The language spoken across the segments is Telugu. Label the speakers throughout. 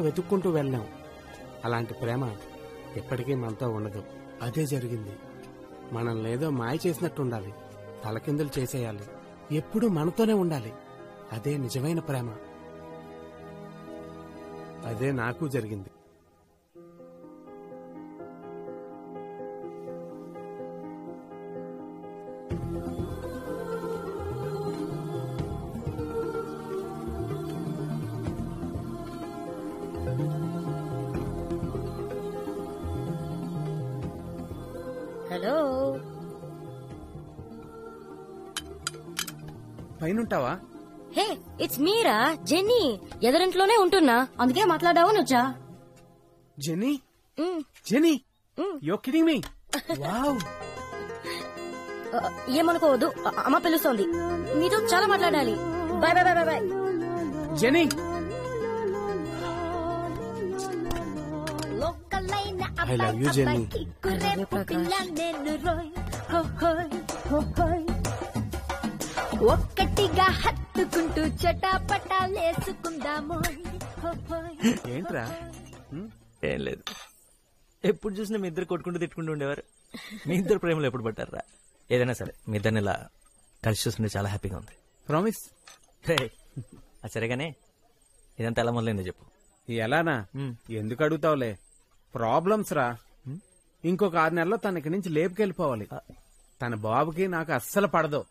Speaker 1: వెతుక్కుంటూ వెళ్ళాం. అలాంటి ప్రేమ ఎప్పటికీ మనతో ఉండదు. అదే జరిగింది. మనల్ని ఏదో మాయ చేసినట్టుండాలి, తలకిందులు చేసేయాలి, ఎప్పుడూ మనతోనే ఉండాలి. అదే నిజమైన ప్రేమ. అదే నాకు జరిగింది.
Speaker 2: హలో,
Speaker 1: పైనుంటావా?
Speaker 2: హే ఇట్స్ మీరా జెన్నీ. ఎదురింట్లోనే ఉంటున్నా, అందుకే మాట్లాడావు వచ్చా.
Speaker 1: Jenny, Jenny, you're kidding me? Wow.
Speaker 2: ఏమనుకోవద్దు, అమ్మ పిలుస్తోంది. మీతో చాలా మాట్లాడాలి. Bye bye bye bye.
Speaker 1: Jenny, I love you, Jenny.
Speaker 2: ఒక్కటిగా హత్తుకుంటూ చటాపటాలేసుకుందాము.
Speaker 1: ఏంట్రా?
Speaker 3: ఏం లేదు, ఎప్పుడు చూసినా మీ ఇద్దరు కొట్టుకుంటూ తిట్టుకుంటూ ఉండేవారు. మీ ఇద్దరు ప్రేమలో ఎప్పుడు పట్టారా? ఏదైనా సరే మీ ఇద్దరిని ఇలా కలిసి చూస్తుంటే చాలా హ్యాపీగా ఉంది.
Speaker 1: ప్రామిస్.
Speaker 3: అది సరేగానే ఇదంతా ఎలా మొదలైందో చెప్పు.
Speaker 1: ఎలానా? ఎందుకు అడుగుతావులే, ప్రాబ్లమ్స్ రా. ఇంకొక 6 నెలల్లో తన ఇక్కడి నుంచి లేపుకెళ్ళిపోవాలి. తన బాబుకి నాకు అస్సలు పడదు.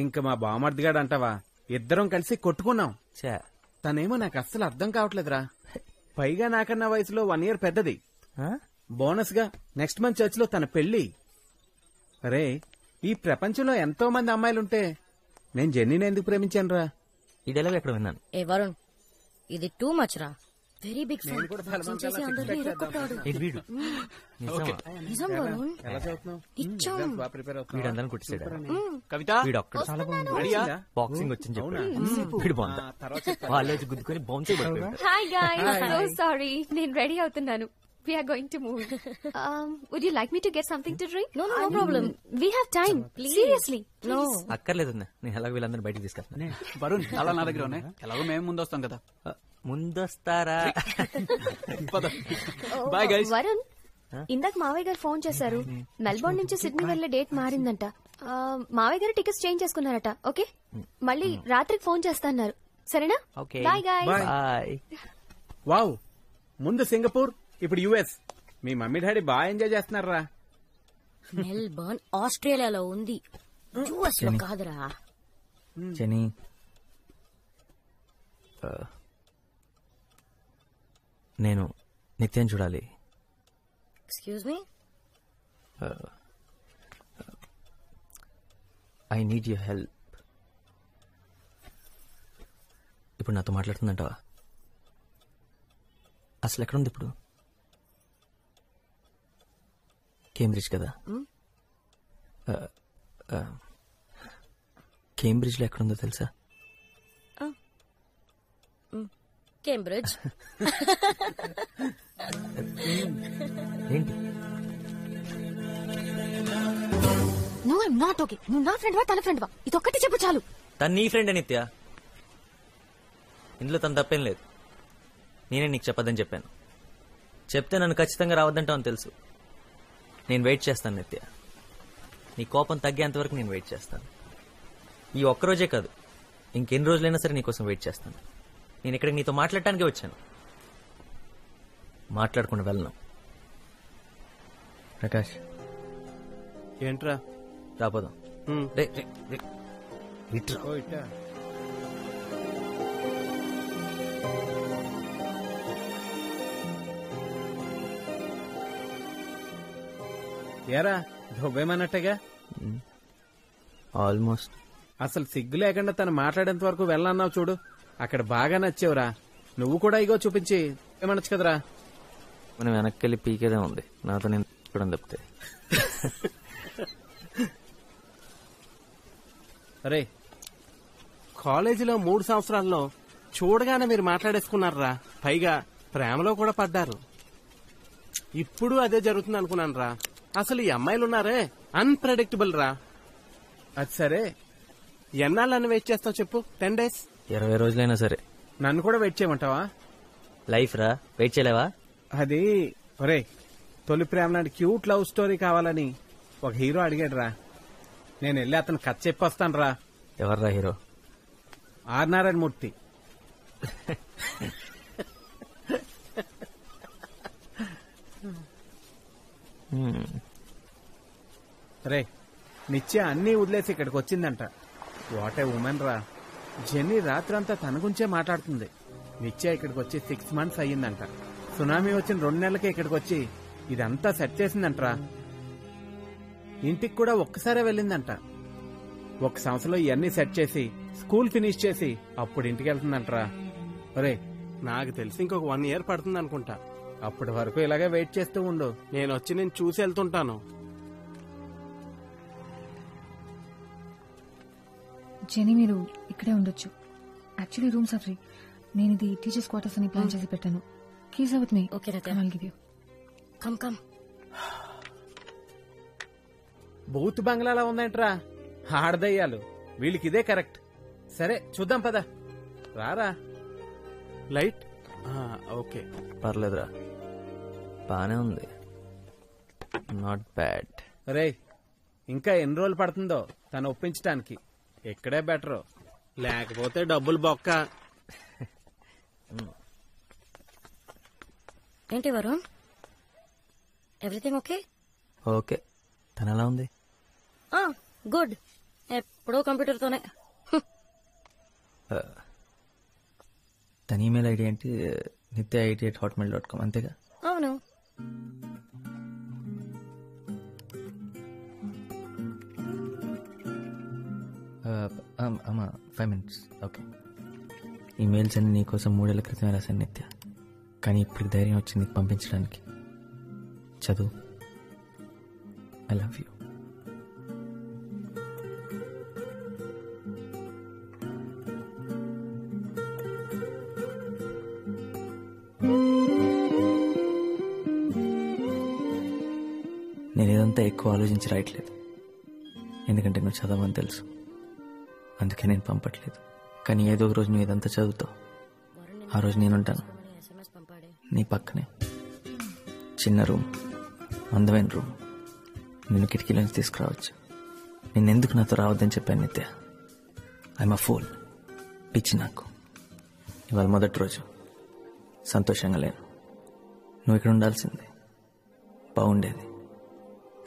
Speaker 1: ఇంక మా బామర్దిగాడు అంటావా, ఇద్దరం కలిసి కొట్టుకున్నాం. తనేమో నాకు అస్సలు అర్థం కావట్లేదురా. పైగా నాకన్నా వయసులో 1 year పెద్దది. బోనస్ గా నెక్స్ట్ మంత్ చర్చ్ లో తన పెళ్లి. అరే, ఈ ప్రపంచంలో ఎంతో మంది అమ్మాయిలుంటే నేను జెన్నీని ఎందుకు ప్రేమించాను రా?
Speaker 3: ఈ డైలాగ్ ఎక్కడ విన్నాను.
Speaker 2: ఏ వరుణ్, ఇది టూ మచ్ రా. Very big fan. నిజం వరుణ్,
Speaker 3: వీడందరం కుట్టిసాడు. వీడు ఒక్కడు చాలా బాగుంది. బాక్సింగ్ వచ్చింది చెప్పాడు. వీడు బాగుందా? వాళ్ళేసి గుద్దుకొని బౌన్స్ అయిపోయాడు.
Speaker 4: హాయ్ గైస్, సో సారీ, నేను రెడీ అవుతున్నాను. We are going to move. Would you like me to get something to drink?
Speaker 2: No problem.
Speaker 4: We have time. Seriously.
Speaker 2: No.
Speaker 3: అక్కర్లేదు, నేను ఎలాగో వీళ్ళందరూ బయటకు తీసుకెళ్తాను.
Speaker 5: వరుణ్, అలా నా దగ్గర ఉన్నాయి. ఎలాగో మేము ముందు వస్తాం కదా.
Speaker 3: ముందొస్తారా?
Speaker 5: Bye guys.
Speaker 4: వరుణ్, ఇందాక మావయ్య గారు ఫోన్ చేశారు. మెల్బోర్న్ నుంచి సిడ్నీ వెళ్లే డేట్ మారిందంట. మావయ్య గారు టికెట్స్ చేంజ్ చేసుకున్నారట. ఓకే, మళ్ళీ రాత్రికి ఫోన్ చేస్తాన్నారు. సరేనా? Bye guys.
Speaker 3: బాయ్.
Speaker 1: వావ్, ముందు సింగపూర్, ఇప్పుడు యుఎస్. మీ మమ్మీ డాడీ బాగా ఎంజాయ్ చేస్తున్నారా?
Speaker 2: మెల్బర్న్ ఆస్ట్రేలియాలో ఉంది, యుఎస్ లో కాదురా.
Speaker 3: జెనీ, నేను నిత్యం చూడాలి.
Speaker 2: Excuse me.
Speaker 3: I need your help. ఇప్పుడు నాతో మాట్లాడుతుందంటావా? అసలు ఎక్కడుంది ఇప్పుడు? కేంబ్రిడ్జ్ కదా. కేంబ్రిడ్జ్ లో ఎక్కడుందో తెలుసా?
Speaker 2: కేంబ్రిడ్జ్.
Speaker 3: ఏంటి?
Speaker 4: No, I'm not okay. నువ్వు నా ఫ్రెండ్ వా, తన ఫ్రెండ్ వా, ఇదొక్కటి చెప్పు చాలు.
Speaker 3: తను నీ ఫ్రెండ్ నిత్య, ఇందులో తను తప్పేం లేదు. నేనే నీకు చెప్పొద్దని చెప్పాను. చెప్తే నన్ను ఖచ్చితంగా రావద్దంటావు అని తెలుసు. నేను వెయిట్ చేస్తాను నిత్య. నీ కోపం తగ్గేంత వరకు నేను వెయిట్ చేస్తాను. ఈ ఒక్కరోజే కాదు, ఇంకెన్ని రోజులైనా సరే నీకోసం వెయిట్ చేస్తాను. నేను ఇక్కడికి నీతో మాట్లాడటానికే వచ్చాను, మాట్లాడకుండా వెళ్ళను. ప్రకాష్,
Speaker 1: ఏంట్రా?
Speaker 3: రాపోదాం.
Speaker 1: ఏరా, దువ్వేమన్నట్టుగా?
Speaker 3: ఆల్మోస్ట్.
Speaker 1: అసలు సిగ్గు లేకుండా తను మాట్లాడేంత వరకు వెళ్ళన్నావు చూడు, అక్కడ బాగా నచ్చావురా. నువ్వు కూడా ఇగో చూపించి ఏమనొచ్చు కదరా.
Speaker 3: మనం వెనక్కి పీకేదే ఉంది, నాతో నేను చెప్పడం తప్పితే.
Speaker 1: అరే, కాలేజీలో 3 సంవత్సరాల్లో చూడగానే మీరు మాట్లాడేసుకున్నారా. పైగా ప్రేమలో కూడా పడ్డారు. ఇప్పుడు అదే జరుగుతుంది అనుకున్నాను రా. అసలు ఈ అమ్మాయిలున్నారే అన్ప్రెడిక్టబుల్ రా. అది సరే, ఎన్నాళ్ళని వెయిట్ చేస్తావు చెప్పు? 10 days?
Speaker 3: 20 రోజులైనా సరే.
Speaker 1: నన్ను కూడా వెయిట్ చేయమంటావా?
Speaker 3: లైఫ్ రా, వెయిట్ చేయలేవా?
Speaker 1: అది ఒరే తొలి ప్రేమ లాంటి క్యూట్ లవ్ స్టోరీ కావాలని ఒక హీరో అడిగాడు రా. నేను వెళ్ళి అతను కథ చెప్పొస్తాను రా.
Speaker 3: ఎవర్రా హీరో?
Speaker 1: ఆర్ నారాయణ మూర్తి. రే నిత్య అన్నీ వదిలేసి ఇక్కడికి వచ్చిందంట. వాట్ ఏ ఉమెన్ రా. జెన్నీ రాత్రంతా తన గురించే మాట్లాడుతుంది. నిత్య ఇక్కడికి వచ్చి 6 months అయ్యిందంట. సునామీ వచ్చిన 2 నెలలకే ఇక్కడికి వచ్చి ఇదంతా సెట్ చేసిందంటరా. ఇంటికి కూడా ఒక్కసారే వెళ్ళిందంట. 1 సంవత్సరంలో ఇవన్నీ సెట్ చేసి స్కూల్ ఫినిష్ చేసి అప్పుడు ఇంటికి వెళ్తుందంటరా. ఒరే నాకు తెలిసి ఇంకొక 1 year పడుతుంది అనుకుంటా. అప్పటి వరకు ఇలాగే వెయిట్ చేస్తూ ఉండు. నేను చూసి వెళ్తుంటాను.
Speaker 6: జెనీ మీరు ఇక్కడే ఉండొచ్చు. Actually rooms are free. నేను ఇది టీచర్స్ క్వార్టర్స్ అని ప్లాన్ చేసి పెట్టాను. Keys with me.
Speaker 2: Okay, Ratya.
Speaker 6: I'll give you.
Speaker 2: Come
Speaker 1: బౌత్ బంగ్లాలా ఉందంటరా. ఆడదయ్యాలు వీళ్ళకి ఇదే కరెక్ట్. సరే చూద్దాం పద. రారా. లైట్ ఓకే
Speaker 3: పర్లేదురా, బానే ఉంది. Not bad.
Speaker 1: రే ఇంకా ఎన్ని రోజులు పడుతుందో తను ఒప్పించడానికి. ఇక్కడే బెటర్, లేకపోతే డబ్బులు బొక్క.
Speaker 2: ఏంటి వరుణ్, ఎవ్రీథింగ్ ఓకే?
Speaker 3: ఓకే, తను ఎలా ఉంది?
Speaker 2: గుడ్. ఎప్పుడో కంప్యూటర్తోనే.
Speaker 3: తన ఈమెయిల్ ఐడి ఏంటి? nitya88@hotmail.com అంతేగా?
Speaker 2: అవును.
Speaker 3: అమ్మా 5 minutes. ఓకే. ఈమెయిల్స్ అన్ని నీకోసం 3 ఏళ్ల క్రితమే రాశాను నిత్య. కానీ ఇప్పుడు ధైర్యం వచ్చింది పంపించడానికి. చదువు. I love you. నేను ఇదంతా ఎక్కువ ఆలోచించి రాయట్లేదు, ఎందుకంటే నువ్వు చదవని తెలుసు. అందుకే నేను పంపట్లేదు. కానీ ఏదో ఒక రోజు నువ్వు ఇదంతా చదువుతావు. ఆ రోజు నేనుంటాను
Speaker 2: SMS పంపాడే.
Speaker 3: నీ పక్కనే. చిన్న రూమ్, అందమైన రూమ్. నిన్ను కిటికీలోంచి తీసుకురావచ్చు. నిన్నెందుకు నాతో రావద్దని చెప్పాను నిత్య. I'm a fool. పిచ్చి నాకు. ఇవాళ మొదటి రోజు. సంతోషంగా లేను. నువ్వు ఇక్కడ ఉండాల్సిందే. బాగుండేది.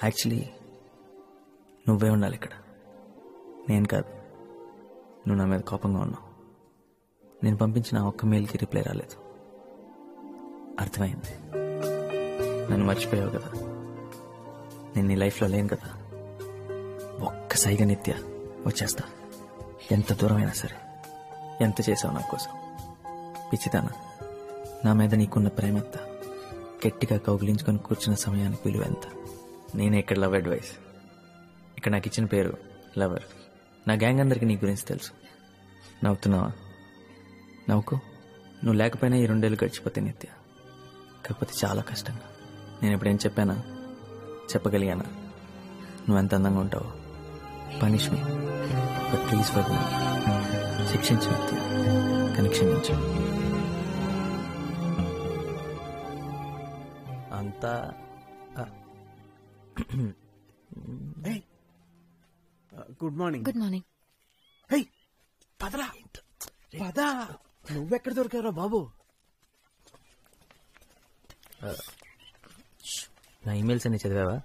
Speaker 3: యాక్చువల్లీ నువ్వే ఉండాలి ఇక్కడ, నేను కాదు. నువ్వు నా మీద కోపంగా ఉన్నావు. నేను పంపించిన ఒక్క మెయిల్కి రిప్లై రాలేదు. అర్థమైంది. నన్ను మర్చిపోయావు కదా. నేను నీ లైఫ్లో లేను కదా. ఒక్కసారిగా నిత్య వచ్చేస్తా. ఎంత దూరమైనా సరే. ఎంత చేసావు నా కోసం. పిచ్చిదానా, నా మీద నీకున్న ప్రేమ ఎంత. గట్టిగా కౌగిలించుకొని కూర్చున్న సమయానికి విలువ ఎంత. నేనే ఇక్కడ లవ్ అడ్వైస్. ఇక్కడ నాకు ఇచ్చిన పేరు లవర్. నా గ్యాంగ్ అందరికీ నీ గురించి తెలుసు. నవ్వుతున్నావా? నవ్వుకో. నువ్వు లేకపోయినా ఈ 2 ఏళ్ళు గడిచిపోతే నిత్య. కాకపోతే చాలా కష్టంగా. నేను ఎప్పుడేం చెప్పానా, చెప్పగలిగానా? నువ్వెంత అందంగా ఉంటావో. Punish me, but please for me. శిక్షించు నిత్య, కానీ క్షమించు. అంతా
Speaker 1: గుడ్ మార్నింగ్.
Speaker 6: Good morning.
Speaker 1: పదరా పదా. నువ్వెక్కడ దొరికారో బాబు.
Speaker 3: నా ఈమెయిల్స్ అన్ని చదివావా?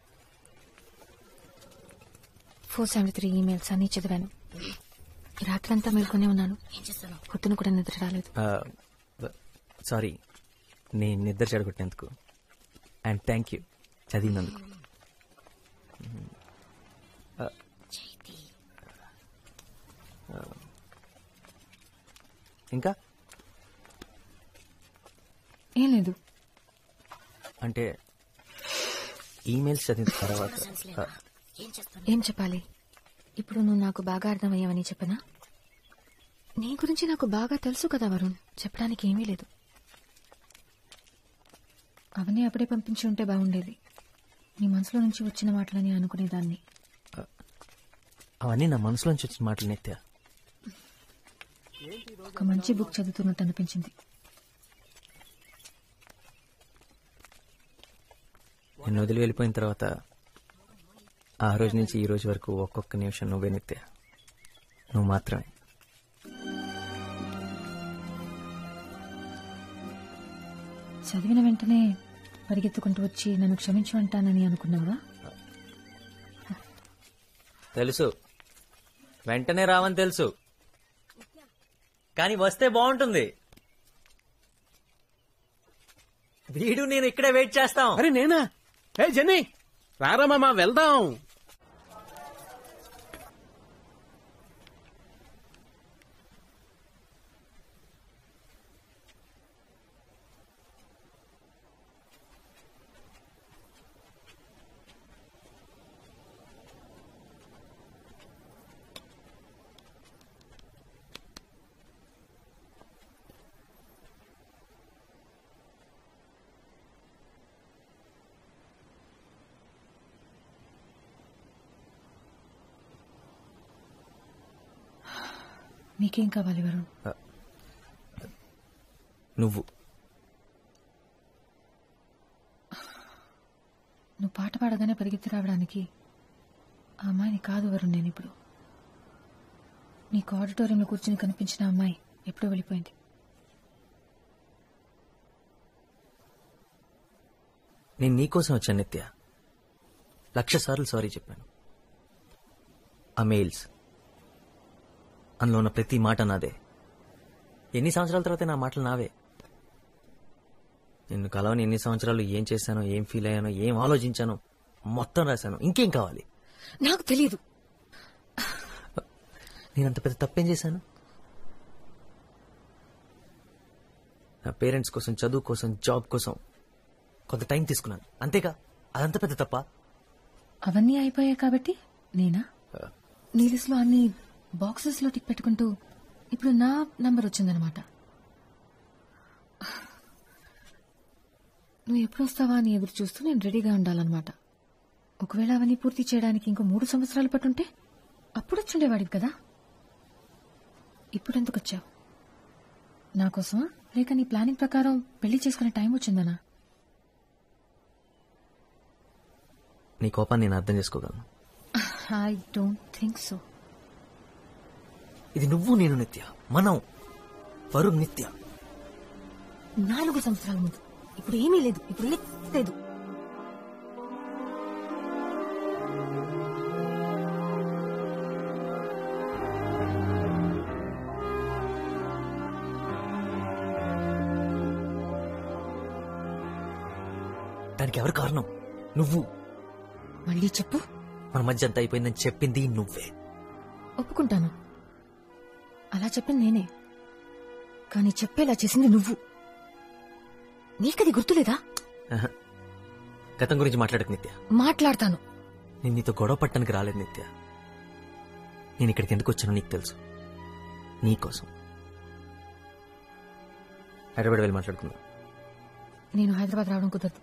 Speaker 6: 473 ఈమెయిల్స్ అన్ని చదివాను. రాత్రంతా మేల్కొనే ఉన్నాను.
Speaker 2: ఏం చేస్తాను?
Speaker 6: పొద్దున కూడా నిద్ర రాలేదు.
Speaker 3: సారీ, నేను నిద్ర చెడగొట్టినందుకు. అండ్ థ్యాంక్ యూ చదివినందుకు. ఇంకా
Speaker 6: ఏం లేదు.
Speaker 3: అంటే ఈమెయిల్స్ చదివిన తర్వాత
Speaker 2: ఏం చేస్తాను?
Speaker 6: ఏం చెప్పాలి? ఇప్పుడు నువ్వు నాకు బాగా అర్థమయ్యావని చెప్పనా? నీ గురించి నాకు బాగా తెలుసు కదా వరుణ్. చెప్పడానికి ఏమీ లేదు. అవన్నీ అప్పుడే పంపించి ఉంటే బాగుండేది. నీ మనసులో నుంచి వచ్చిన మాటలని అనుకునేదాన్ని.
Speaker 3: అవన్నీ నా మనసులోంచి వచ్చిన మాటలు నిత్య.
Speaker 6: ఒక మంచి బుక్ చదువుతున్నట్టు అనిపించింది.
Speaker 3: నిన్ను వదిలి వెళ్ళిపోయిన తర్వాత ఆ రోజు నుంచి ఈ రోజు వరకు ఒక్కొక్క నిమిషం నువ్వే నిత్య, నువ్వు మాత్రమే.
Speaker 6: చదివిన వెంటనే పరిగెత్తుకుంటూ వచ్చి నన్ను క్షమించమంటానని అనుకున్నావా?
Speaker 3: తెలుసు, వెంటనే రావని తెలుసు, కానీ వస్తే బాగుంటుంది. వీడు నేను ఇక్కడే వెయిట్ చేస్తాం.
Speaker 1: అరే నేనా? ఏ జెన్నీ రారా మామ, వెళ్దాం.
Speaker 6: నీకేం కావాలి వరుణ్?
Speaker 3: నువ్వు
Speaker 6: పాట పాడగానే పరిగెత్తి రావడానికి ఆ అమ్మాయిని కాదు వరుణ్. నేను ఇప్పుడు నీకు ఆడిటోరియంలో కూర్చుని కనిపించిన అమ్మాయి ఎప్పుడో వెళ్ళిపోయింది.
Speaker 3: నేను నీకోసం వచ్చాను నిత్య. 1,00,000 సార్లు సారీ చెప్పాను. ఆ మెయిల్స్, అందులో ఉన్న ప్రతి మాట నాదే. ఎన్ని సంవత్సరాల తర్వాత నా మాటలు నావే. నిన్ను కలవని ఎన్ని సంవత్సరాలు ఏం చేశానో, ఏం ఫీల్ అయ్యానో, ఏం ఆలోచించానో మొత్తం రాశాను. ఇంకేం కావాలి?
Speaker 6: నాకు తెలియదు.
Speaker 3: నేనంత పెద్ద తప్పేం చేశాను? నా పేరెంట్స్ కోసం, చదువు కోసం, జాబ్ కోసం కొంత టైం తీసుకున్నాను, అంతేగా. అదంత పెద్ద తప్ప?
Speaker 6: అవన్నీ అయిపోయాయి కాబట్టి నేనా నీ లిస్ట్ లో అన్ని బాక్సెస్ లో టిక్ పెట్టుకుంటూ ఇప్పుడు నా నంబర్ వచ్చిందనమాట. నువ్వు ఎప్పుడు వస్తావా అని ఎదురు చూస్తూ నేను రెడీగా ఉండాలన్నమాట. ఒకవేళ అవన్నీ పూర్తి చేయడానికి ఇంకో 3 సంవత్సరాలు పట్టుంటే అప్పుడు వచ్చుండేవాడివి కదా. ఇప్పుడు ఎందుకు వచ్చావు? నా కోసమా, లేక నీ ప్లానింగ్ ప్రకారం పెళ్లి చేసుకునే టైం వచ్చిందనా?
Speaker 3: నీ కోపాన్ని నేను అర్థం చేసుకోగలను.
Speaker 6: I don't think so.
Speaker 3: ఇది నువ్వు నేను నిత్య, మనం వరుణ్ నిత్య.
Speaker 6: 4 సంవత్సరాల ముందు. ఇప్పుడు ఏమీ లేదు, ఇప్పుడు లేదు.
Speaker 3: దానికి ఎవరు కారణం? నువ్వు.
Speaker 6: మళ్ళీ చెప్పు.
Speaker 3: మన మధ్య అంతా అయిపోయిందని చెప్పింది నువ్వే.
Speaker 6: ఒప్పుకుంటాను, అలా చెప్పింది నేనే. కానీ చెప్పేలా చేసింది నువ్వు. నీకది గుర్తులేదా?
Speaker 3: గతం గురించి మాట్లాడకు నిత్య.
Speaker 6: మాట్లాడతాను.
Speaker 3: నేను నీతో గొడవ పట్టడానికి రాలేదు నిత్య. నేను ఇక్కడికి ఎందుకు వచ్చానో నీకు తెలుసు. నీకోసం. హైదరాబాద్ వెళ్ళి మాట్లాడుకుందాం.
Speaker 6: నేను హైదరాబాద్ రావడం కుదరదు.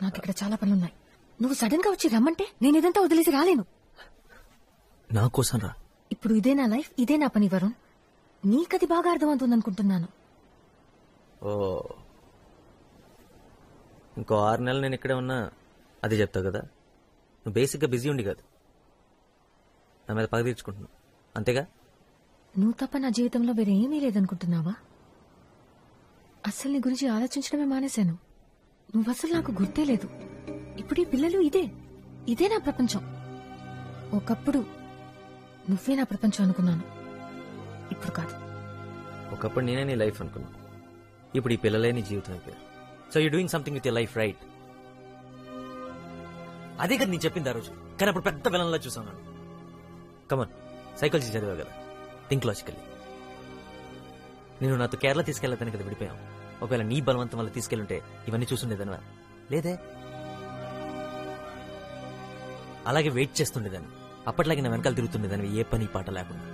Speaker 6: నాకు ఇక్కడ చాలా పనులున్నాయి. నువ్వు సడన్ గా వచ్చి రమ్మంటే నేను ఇదంతా వదిలేసి రాలేను.
Speaker 3: నా కోసం రా.
Speaker 6: ఇప్పుడు ఇదే నా లైఫ్, ఇదే నా పని వరుణ్. నీకది బాగా అర్థమవుతుంది అనుకుంటున్నాను.
Speaker 3: ఓ, ఇంకో 6 నెలలు నేను ఇక్కడే ఉన్నా అది చెప్తావు కదా. నువ్వు బేసిక్గా బిజీ ఉండి కాదు, నా మీద పగ తీర్చుకుంటున్నావు, అంతేగా?
Speaker 6: నువ్వు తప్ప నా జీవితంలో వేరే ఏమీ లేదనుకుంటున్నావా? అస్సలు నీ గురించి ఆలోచించడమే మానేశాను. నువ్వు అసలు నాకు గుర్తే లేదు. ఇప్పుడు ఈ పిల్లలు ఇదే నా ప్రపంచం. ఒకప్పుడు నువ్వే నా ప్రపంచం అనుకున్నాను, ఇప్పుడు కాదు.
Speaker 3: ఒకప్పుడు నేనే నీ లైఫ్ అనుకున్నా, ఇప్పుడు ఈ పిల్లలే నీ జీవితం అయిపోయారు. So you doing something with your life, right? అదే కదా నేను చెప్పింది ఆ రోజు, కానీ అప్పుడు పెద్ద విలన్లా చూసాను నన్ను. కమన్, సైకాలజీ చదివా కదా, థింక్ లాజికల్లీ. నేను నాతో కేరళ తీసుకెళ్తాను కదా విడిపోయాం. ఒకవేళ నీ బలవంతం వల్ల తీసుకెళ్తుంటే ఇవన్నీ చూసుండేదనవా? లేదే. అలాగే వెయిట్ చేస్తుండేదాన్ని, అప్పట్లాగే నా వెనకాల తిరుగుతుండేదాన్ని, ఏ పని పాట లేకుండా.